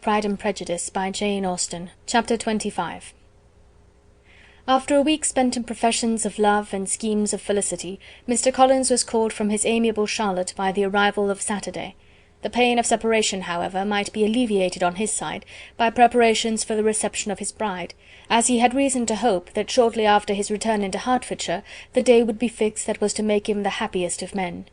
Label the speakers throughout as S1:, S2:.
S1: with Pride and Prejudice by Jane Austen. Chapter 25. After a week spent in professions of love and schemes of felicity, Mr. Collins was called from his amiable Charlotte by the arrival of Saturday. The pain of separation, however, might be alleviated on his side by preparations for the reception of his bride, as he had reason to hope that shortly after his return into Hertfordshire the day would be fixed that was to make him the happiest of men.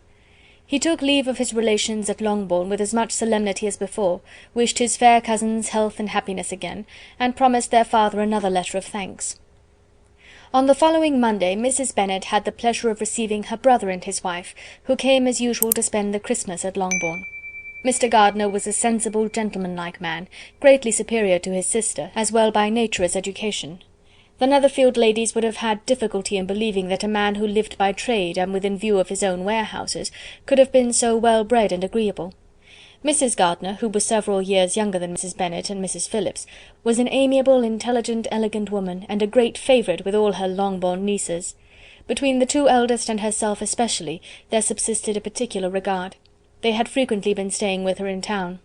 S1: He took leave of his relations at Longbourn with as much solemnity as before, wished his fair cousins health and happiness again, and promised their father another letter of thanks. On the following Monday Mrs. Bennet had the pleasure of receiving her brother and his wife, who came as usual to spend the Christmas at Longbourn. Mr. Gardiner was a sensible, gentlemanlike man, greatly superior to his sister, as well by nature as education. The Netherfield ladies would have had difficulty in believing that a man who lived by trade and within view of his own warehouses could have been so well bred and agreeable. Mrs. Gardiner, who was several years younger than Mrs. Bennet and Mrs. Phillips, was an amiable, intelligent, elegant woman, and a great favourite with all her Longbourn nieces. Between the two eldest and herself especially there subsisted a particular regard. They had frequently been staying with her in town.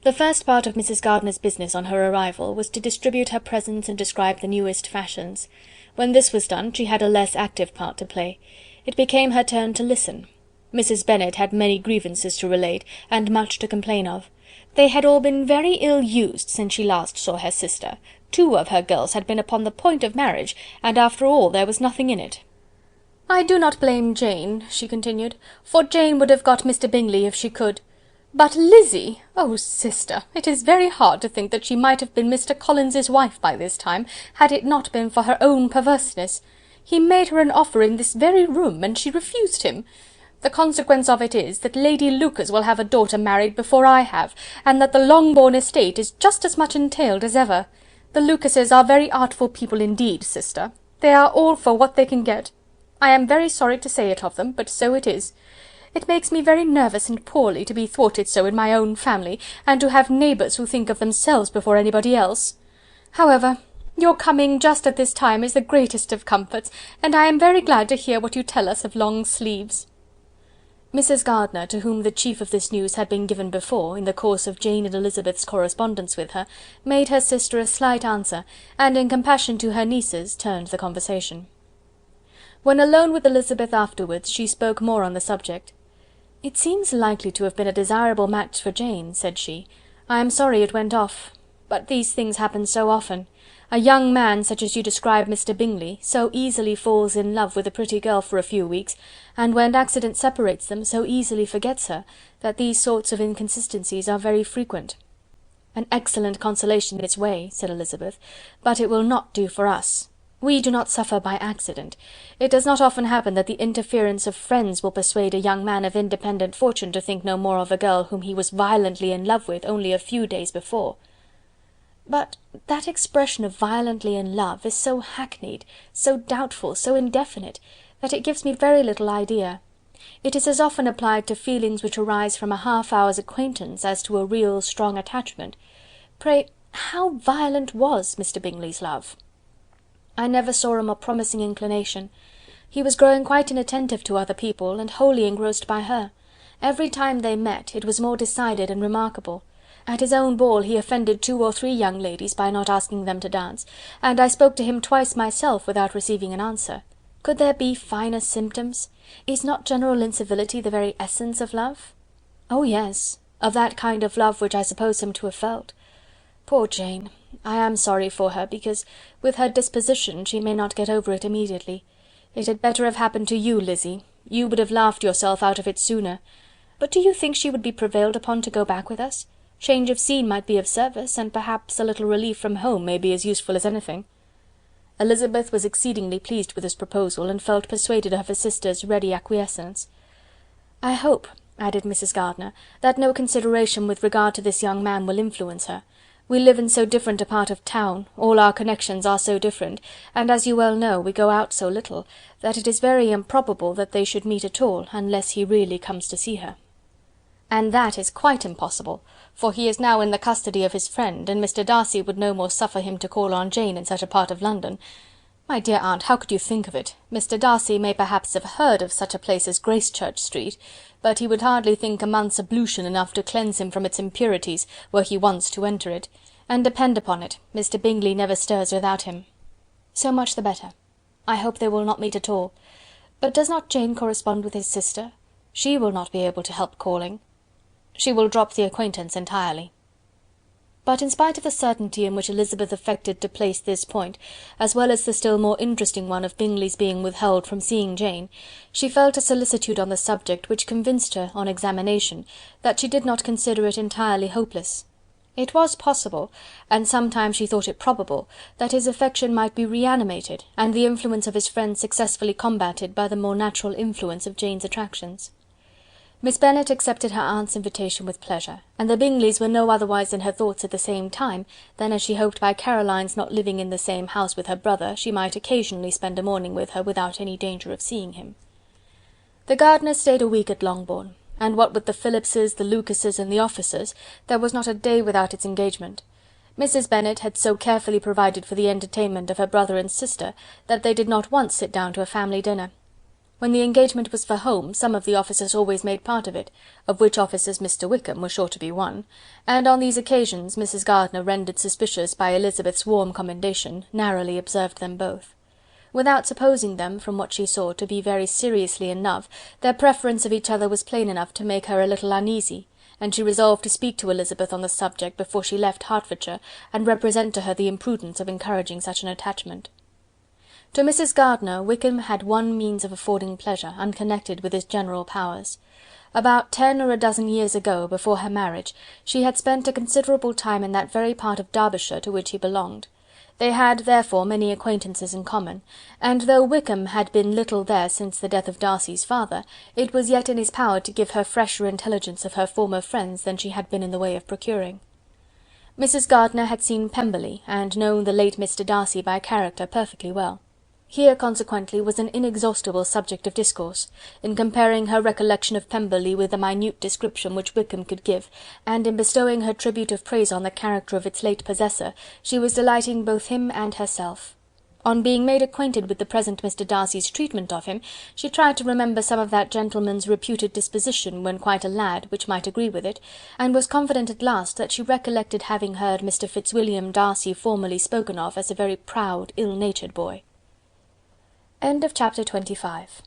S1: The first part of Mrs. Gardiner's business on her arrival was to distribute her presents and describe the newest fashions. When this was done, she had a less active part to play. It became her turn to listen. Mrs. Bennet had many grievances to relate, and much to complain of. They had all been very ill used since she last saw her sister. 2 of her girls had been upon the point of marriage, and after all there was nothing in it. "I do not blame Jane," she continued, "for Jane would have got Mr. Bingley if she could. But Lizzie! Oh, sister, it is very hard to think that she might have been Mr. Collins's wife by this time, had it not been for her own perverseness. He made her an offer in this very room, and she refused him. The consequence of it is, that Lady Lucas will have a daughter married before I have, and that the Longbourn estate is just as much entailed as ever. The Lucases are very artful people indeed, sister. They are all for what they can get. I am very sorry to say it of them, but so it is. It makes me very nervous and poorly to be thwarted so in my own family, and to have neighbours who think of themselves before anybody else. However, your coming just at this time is the greatest of comforts, and I am very glad to hear what you tell us of long sleeves." Mrs. Gardiner, to whom the chief of this news had been given before, in the course of Jane and Elizabeth's correspondence with her, made her sister a slight answer, and in compassion to her nieces, turned the conversation. When alone with Elizabeth afterwards, she spoke more on the subject. "It seems likely to have been a desirable match for Jane," said she. "I am sorry it went off. But these things happen so often. A young man, such as you describe Mr. Bingley, so easily falls in love with a pretty girl for a few weeks, and when accident separates them, so easily forgets her, that these sorts of inconsistencies are very frequent." "An excellent consolation in its way," said Elizabeth, "but it will not do for us. We do not suffer by accident. It does not often happen that the interference of friends will persuade a young man of independent fortune to think no more of a girl whom he was violently in love with only a few days before." "But that expression of violently in love is so hackneyed, so doubtful, so indefinite, that it gives me very little idea. It is as often applied to feelings which arise from a half-hour's acquaintance as to a real strong attachment. Pray, how violent was Mr. Bingley's love?" "I never saw a more promising inclination. He was growing quite inattentive to other people, and wholly engrossed by her. Every time they met, it was more decided and remarkable. At his own ball he offended 2 or 3 young ladies by not asking them to dance, and I spoke to him twice myself without receiving an answer. Could there be finer symptoms? Is not general incivility the very essence of love?" "Oh yes, of that kind of love which I suppose him to have felt. Poor Jane! I am sorry for her, because, with her disposition, she may not get over it immediately. It had better have happened to you, Lizzie. You would have laughed yourself out of it sooner. But do you think she would be prevailed upon to go back with us? Change of scene might be of service, and perhaps a little relief from home may be as useful as anything." Elizabeth was exceedingly pleased with this proposal, and felt persuaded of her sister's ready acquiescence. "I hope," added Mrs. Gardiner, "that no consideration with regard to this young man will influence her. We live in so different a part of town, all our connections are so different, and as you well know, we go out so little, that it is very improbable that they should meet at all, unless he really comes to see her." "And that is quite impossible, for he is now in the custody of his friend, and Mr. Darcy would no more suffer him to call on Jane in such a part of London. "My dear aunt, how could you think of it? Mr. Darcy may perhaps have heard of such a place as Gracechurch Street, but he would hardly think a month's ablution enough to cleanse him from its impurities, were he once to enter it, and depend upon it, Mr. Bingley never stirs without him." "So much the better. I hope they will not meet at all. But does not Jane correspond with his sister? She will not be able to help calling." "She will drop the acquaintance entirely." But in spite of the certainty in which Elizabeth affected to place this point, as well as the still more interesting one of Bingley's being withheld from seeing Jane, she felt a solicitude on the subject which convinced her, on examination, that she did not consider it entirely hopeless. It was possible, and sometimes she thought it probable, that his affection might be reanimated, and the influence of his friends successfully combated by the more natural influence of Jane's attractions. Miss Bennet accepted her aunt's invitation with pleasure, and the Bingleys were no otherwise in her thoughts at the same time than as she hoped by Caroline's not living in the same house with her brother, she might occasionally spend a morning with her without any danger of seeing him. The Gardiners stayed a week at Longbourn, and what with the Phillipses, the Lucases, and the officers, there was not a day without its engagement. Mrs. Bennet had so carefully provided for the entertainment of her brother and sister, that they did not once sit down to a family dinner. When the engagement was for home, some of the officers always made part of it, of which officers Mr. Wickham was sure to be one, and on these occasions Mrs. Gardiner, rendered suspicious by Elizabeth's warm commendation, narrowly observed them both. Without supposing them, from what she saw, to be very seriously in love, their preference of each other was plain enough to make her a little uneasy, and she resolved to speak to Elizabeth on the subject before she left Hertfordshire, and represent to her the imprudence of encouraging such an attachment. To Mrs. Gardiner, Wickham had one means of affording pleasure, unconnected with his general powers. About 10 or a dozen years ago, before her marriage, she had spent a considerable time in that very part of Derbyshire to which he belonged. They had, therefore, many acquaintances in common, and though Wickham had been little there since the death of Darcy's father, it was yet in his power to give her fresher intelligence of her former friends than she had been in the way of procuring. Mrs. Gardiner had seen Pemberley, and known the late Mr. Darcy by character perfectly well. Here, consequently, was an inexhaustible subject of discourse, in comparing her recollection of Pemberley with the minute description which Wickham could give, and in bestowing her tribute of praise on the character of its late possessor, she was delighting both him and herself. On being made acquainted with the present Mr. Darcy's treatment of him, she tried to remember some of that gentleman's reputed disposition when quite a lad, which might agree with it, and was confident at last that she recollected having heard Mr. Fitzwilliam Darcy formerly spoken of as a very proud, ill-natured boy. Chapter 25